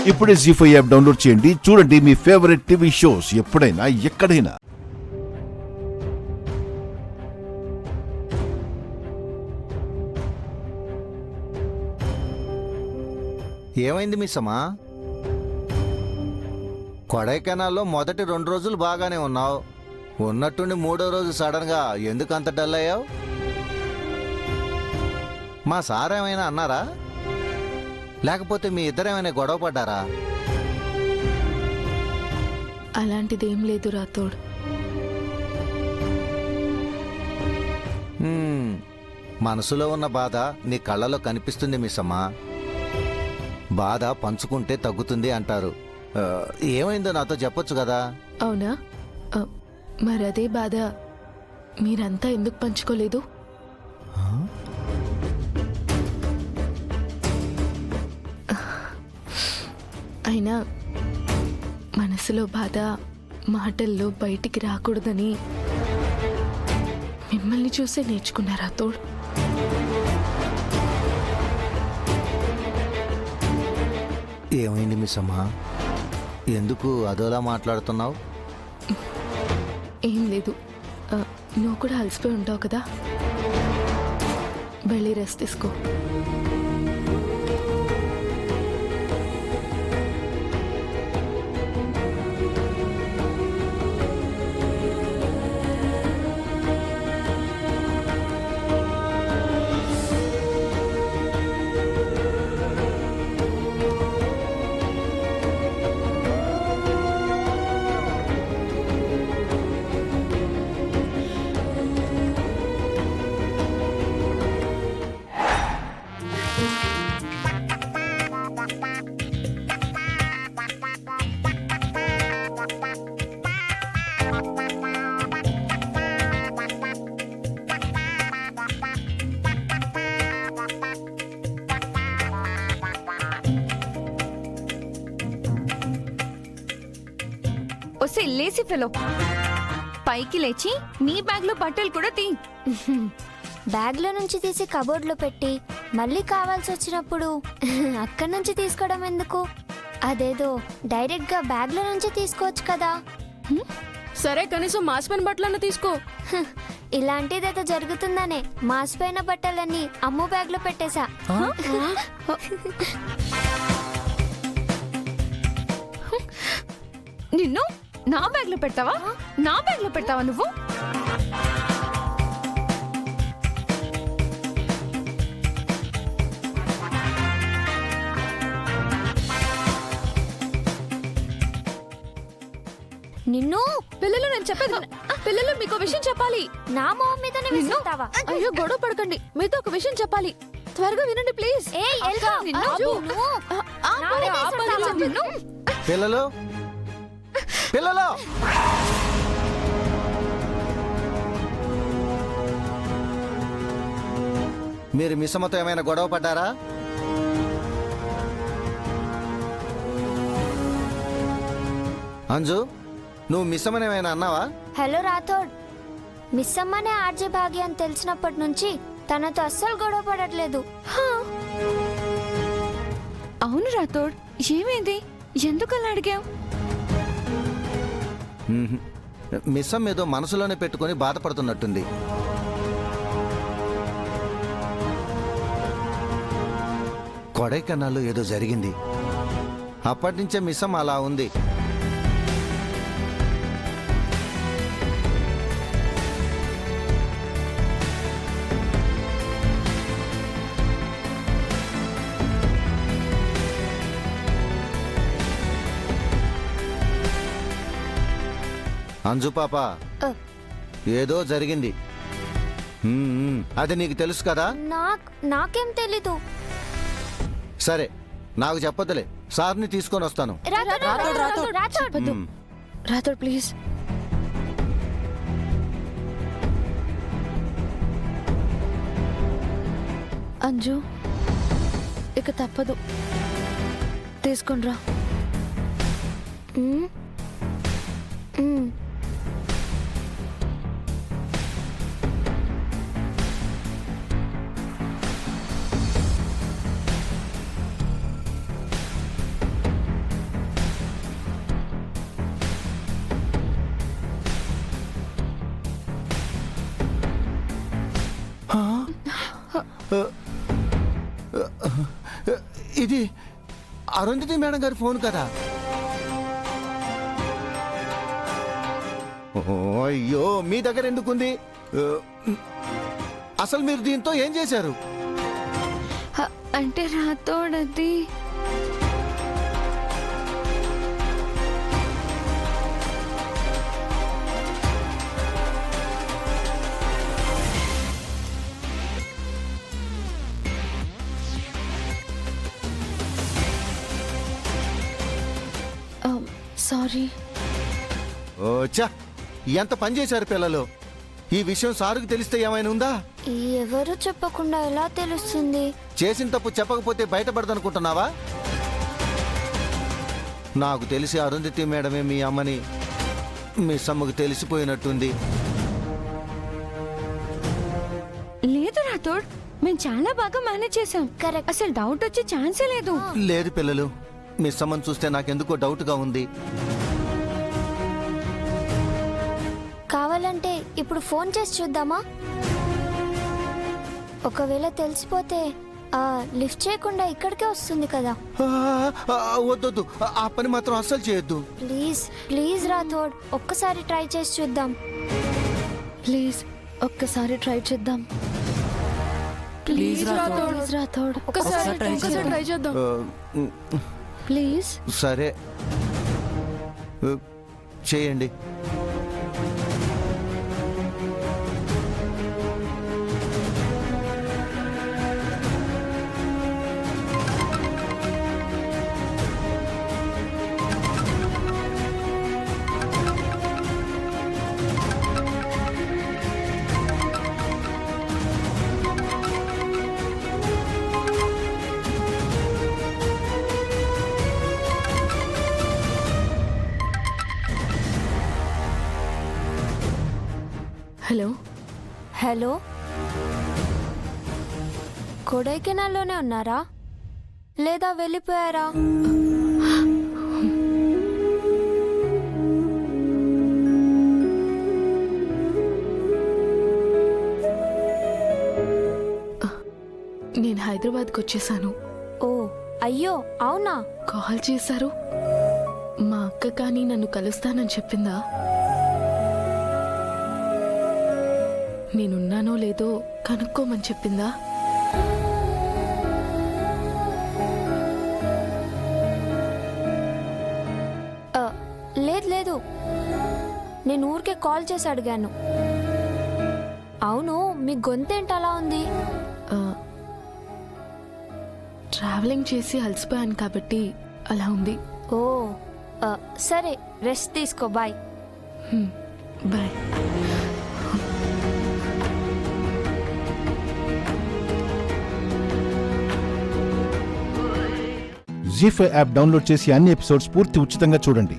ఇప్పుడే జీ5 app download చేయండి. చూడండి మీ ఫేవరెట్ టీవీ షోస్ ఎప్పుడైనా ఎక్కడైనా. ఏమైంది మిస్సమ్మా? కొడైకెనాల్లో మొదటి 2 రోజులు బాగానే ఉన్నావు. ఉన్నట్టుండి 3వ రోజు సడన్గా ఎందుకు అంత డల్ అయ్యావు? మా సార్ ఏమైనా అన్నారా? లేకపోతే మీ ఇద్దరేమైనా గొడవ పడ్డారా? అలాంటిదేం లేదు రాథోడ్. మనసులో ఉన్న బాధ నీ కళ్ళలో కనిపిస్తుంది మిస్సమ్మా. బాధ పంచుకుంటే తగ్గుతుంది అంటారు. ఏమైందో నాతో చెప్పొచ్చు కదా? అవునా? మరదే బాధ మీరంతా ఎందుకు పంచుకోలేదు? అయినా మనసులో బాధ మాటల్లో బయటికి రాకూడదని మిమ్మల్ని చూసే నేర్చుకున్నారా తోడు? ఏమైంది మిస్సమ్మా? ఎందుకు అదోలా మాట్లాడుతున్నావు? ఏం లేదు. నువ్వు కూడా అలసిపోయి ఉంటావు కదా, వెళ్ళి రెస్ట్ తీసుకో. ఒసే లేసి ఫెలో, పైకి లేచి నీ బ్యాగ్ లో బట్టలు కూడా తీ. బ్యాగ్ లో నుంచి తీసి కబోర్డ్ లో పెట్టి మళ్ళీ కావాల్సి వచ్చినప్పుడు అక్కడి నుంచి తీసుకోవడం ఎందుకు? అదేదో డైరెక్ట్ గా బ్యాగ్ లో నుంచి తీసుకోవచ్చు కదా. సరే, కనీసం మాసిపోయిన బట్టలన్నా తీసుకో. ఇలాంటిదేదో జరుగుతుందనే మాసిపోయిన బట్టలన్నీ అమ్ము బ్యాగ్ లో పెట్టేశా. నిన్ను నా బ్యాగ్ లో పెడతావా? నా బ్యాగ్ లో పెడతావా నువ్వు? నిన్ను పిల్లలు, నేను చెప్పేది పిల్లలు, మీకు విషయం చెప్పాలి. నా మొహం మీదనే విసురుతావా? అయ్యో, గొడవ పడకండి. మీతో ఒక విషయం చెప్పాలి. త్వరగా వినండి ప్లీజ్. ఏయ్, ఎల్గా, నిన్ను ఆపు, నువ్వు. నా మీద విసురుతావా? నిన్ను పిల్లలు పిల్లలు మీరు మిస్సమ్మతో ఏమైనా గొడవ పడ్డారా? అంజు, నువ్వు మిస్సమ్మని ఏమైనా అన్నావా? హలో రాథోడ్, మిస్ అమ్మనే ఆర్జే భాగ్య అని తెలిసినప్పటి నుంచి తనతో అస్సలు గొడవ పడట్లేదు. అవును రాథోడ్, ఏమైంది? ఎందుకు అలా అడిగావు? మిస్సమ్మ ఏదో మనసులోనే పెట్టుకొని బాధపడుతున్నట్టుంది. కొడైకెనాల్లో ఏదో జరిగింది. అప్పటి నుంచే మిస్సమ్మ అలా ఉంది. అంజు పాప, ఏదో జరిగింది. అది నీకు తెలుసు కదా? నాకేం తెలీదు. సరే, నాకు చెప్పొద్దులే. సార్ని తీసుకొని వస్తాను. రాథోడ్ ప్లీజ్. అంజు, ఇక తప్పదు, తీసుకునిరా. ఇది అరుంధతి మేడం గారి ఫోన్ కదా? అయ్యో, మీ దగ్గర ఎందుకుంది? అసలు మీరు దీంతో ఏం చేశారు? అంటే రాతోడది సారీ. చా, ఎంత పని చేశారు పిల్లలు. ఈ విషయం సారుకు తెలిస్తే ఏమైనా ఉందా? ఎవరు చెప్పకుండా ఎలా తెలుస్తుంది? చేసిన తప్పు చెప్పకపోతే బయటపడదనుకుంటున్నావా? నాకు తెలిసి అరుంధతి మేడమే మీ అమ్మని మీ సమ్మకు తెలిసిపోయినట్టుంది. లేదు రాతోడ్, మేము చాలా బాగా మేనేజ్ చేసాం. కరెక్ట్. అసలు డౌట్ వచ్చే ఛాన్సే లేదు. లేదు పిల్లలు, మీ సమ్మని చూస్తే నాకెందుకో డౌట్గా ఉంది. కావాలంటే ఇప్పుడు ఫోన్ చేసి చూద్దామా? ఒకవేళ తెలిసిపోతే లిఫ్ట్ చేయకుండా ఇక్కడికే వస్తుంది కదా. వద్దొద్దు, ఆ పని మాత్రం అస్సలు చేయొద్దు. ప్లీజ్ ప్లీజ్ రాథోడ్, ఒక్కసారి ట్రై చేసి చూద్దాం. ప్లీజ్ ఒక్కసారి ట్రై చేద్దాం. ప్లీజ్ రాథోడ్, ప్లీజ్ రాతోడ్, ఒక్కసారి ట్రై చేద్దాం. ప్లీజ్. సరే, చేయండి. హలో హలో, కొడైకెనాల్లోనే ఉన్నారా లేదా వెళ్ళిపోయారా? నేను హైదరాబాద్కి వచ్చేసాను. ఓ అయ్యో, అవునా? కాల్ చేశారు. మా అక్క కానీ నన్ను కలుస్తానని చెప్పిందా? నేనున్నానో లేదో కనుక్కోమని చెప్పిందా? లేదు లేదు, నేను ఊరికే కాల్ చేసి అడిగాను. అవును, మీ గొంతేంటి అలా ఉంది? ట్రావెలింగ్ చేసి అలసిపోయాను కాబట్టి అలా ఉంది. ఓ సరే, రెస్ట్ తీసుకో. బాయ్. బాయ్. జీ5 యాప్ డౌన్లోడ్ చేసి అన్ని ఎపిసోడ్స్ పూర్తి ఉచితంగా చూడండి.